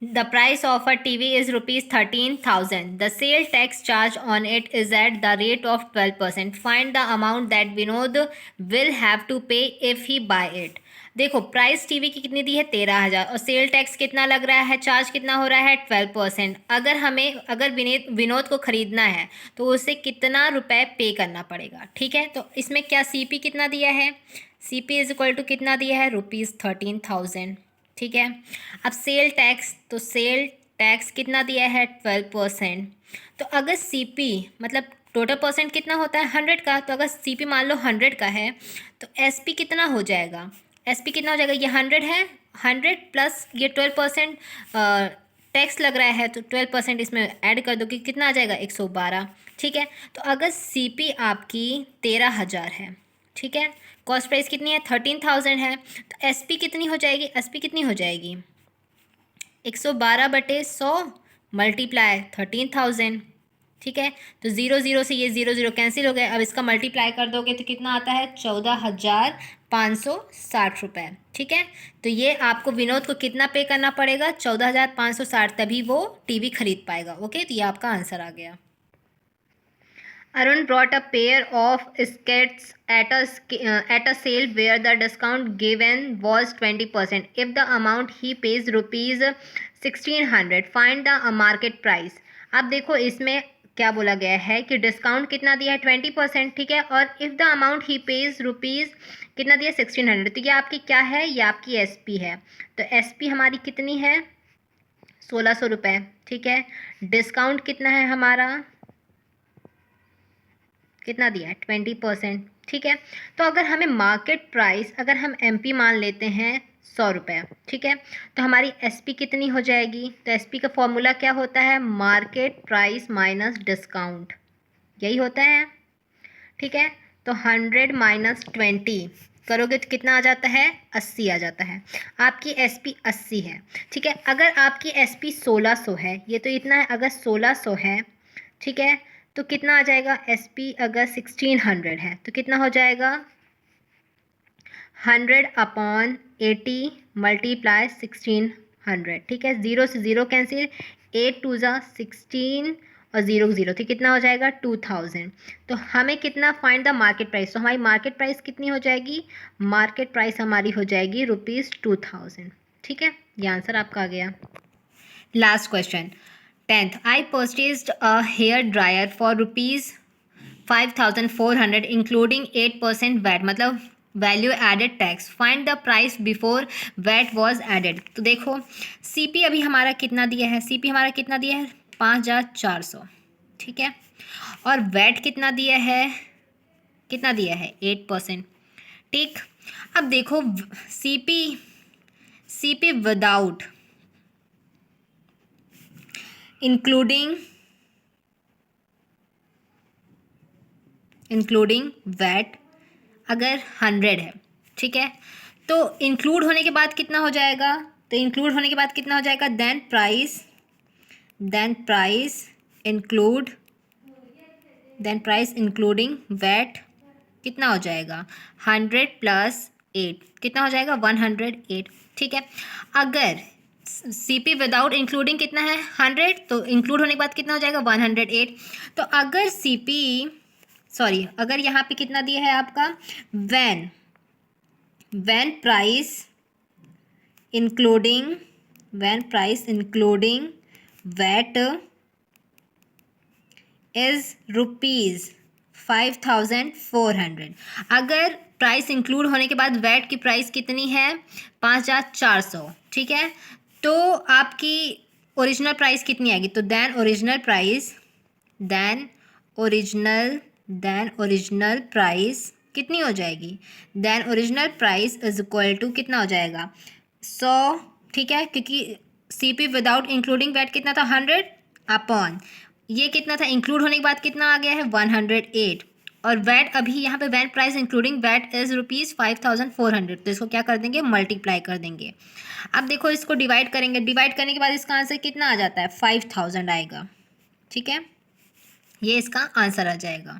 The price of a TV is rupees 13,000. The sale tax charge on it is at the rate of 12%. Find the amount that Vinod will have to pay if he buy it. देखो price TV की कितनी दी है 13,000 और sale tax कितना लग रहा है, charge कितना हो रहा है 12%। अगर विनोद को खरीदना है तो उसे कितना रुपए पे करना पड़ेगा। ठीक है, तो इसमें क्या सीपी कितना दिया है, सीपी इज इक्वल टू कितना दिया है रुपीज़ 13,000। ठीक है, अब सेल टैक्स, तो सेल टैक्स कितना दिया है 12%। तो अगर सीपी मतलब टोटल परसेंट कितना होता है 100 का, तो अगर सीपी मान लो 100 का है तो एसपी कितना हो जाएगा, एसपी कितना हो जाएगा, ये 100 है, 100 प्लस ये 12% टैक्स लग रहा है तो 12% इसमें ऐड कर दो कि कितना आ जाएगा 112। ठीक है, तो अगर सीपी आपकी 13,000 है, ठीक है, कॉस्ट प्राइस कितनी है 13,000 है, तो एसपी कितनी हो जाएगी, एसपी कितनी हो जाएगी 112/100 मल्टीप्लाई 13,000। ठीक है, तो 0 से ये 0 कैंसिल हो गए। अब इसका मल्टीप्लाई कर दोगे तो कितना आता है 14,560 रुपये। ठीक है, तो ये आपको विनोद को कितना पे करना पड़ेगा 14,560, तभी वो टीवी खरीद पाएगा। ओके, तो ये आपका आंसर आ गया। Arun bought a pair of skates at a sale where the discount given was 20%. If the amount he pays rupees 1,600, find the market price. अब देखो इसमें क्या बोला गया है कि डिस्काउंट कितना दिया है 20%। ठीक है, और if the amount he page rupees कितना दिया 1,600, तो ये आपकी क्या है, ये आपकी एसपी है। तो एसपी हमारी कितनी है 1,600 रुपये। ठीक है, डिस्काउंट कितना है हमारा, कितना दिया है 20%। ठीक है, तो अगर हमें मार्केट प्राइस, अगर हम एमपी मान लेते हैं 100 रुपये, ठीक है, तो हमारी एसपी कितनी हो जाएगी, तो एसपी का फॉर्मूला क्या होता है, मार्केट प्राइस माइनस डिस्काउंट, यही होता है। ठीक है, तो 100 माइनस 20 करोगे तो कितना आ जाता है 80 आ जाता है। आपकी एसपी 80 है। ठीक है, अगर आपकी एसपी 1,600 है, ये तो इतना है, अगर 1,600 है, ठीक है, तो कितना आ जाएगा एसपी, अगर 1,600 है तो कितना हो जाएगा 100/80 मल्टीप्लाई 1,600। ठीक है, 0 से 0 कैंसिल, 8 2 ज़ा 16 और 0 0, तो कितना हो जाएगा 2,000। तो हमें कितना फाइंड द मार्केट प्राइस, तो हमारी मार्केट प्राइस कितनी हो जाएगी, मार्केट प्राइस हमारी हो जाएगी ₹2,000। ठीक है, ये आंसर आपका आ गया। Last question 10th, I purchased a hair dryer for ₹5,400 including 8% VAT, मतलब value added tax. Find the price before VAT was added. तो देखो सीपी अभी हमारा कितना दिया है, सीपी हमारा कितना दिया है 5,400। ठीक है, और वैट कितना दिया है, कितना दिया है 8%। ठीक, अब देखो सीपी विदाउट इंक्लूडिंग वैट अगर 100 है, ठीक है, तो इंक्लूड होने के बाद कितना हो जाएगा, तो इंक्लूड होने के बाद कितना हो जाएगा देन प्राइस इंक्लूडिंग वैट कितना हो जाएगा 100 + 8 कितना हो जाएगा 108। ठीक है, अगर सीपी विदाउट इंक्लूडिंग कितना है 100, तो इंक्लूड होने के बाद कितना हो जाएगा 108। तो अगर अगर यहाँ पे कितना दिया है आपका when price including VAT is ₹5,400। अगर प्राइस इंक्लूड होने के बाद वैट की प्राइस कितनी है 5,400। ठीक है, तो आपकी ओरिजिनल प्राइस कितनी आएगी, तो देन ओरिजिनल प्राइस कितनी हो जाएगी, then original price is equal to कितना हो जाएगा 100। ठीक है, क्योंकि सीपी विदाउट इंक्लूडिंग वैट कितना था 100 अपॉन ये कितना था इंक्लूड होने के बाद कितना आ गया है 108, और वैट अभी यहाँ पे VAT price including VAT is ₹5,400, तो इसको क्या कर देंगे मल्टीप्लाई कर देंगे। अब देखो इसको डिवाइड करेंगे, डिवाइड करने के बाद इसका आंसर कितना आ जाता है 5,000 आएगा। ठीक है, ये इसका आंसर आ जाएगा।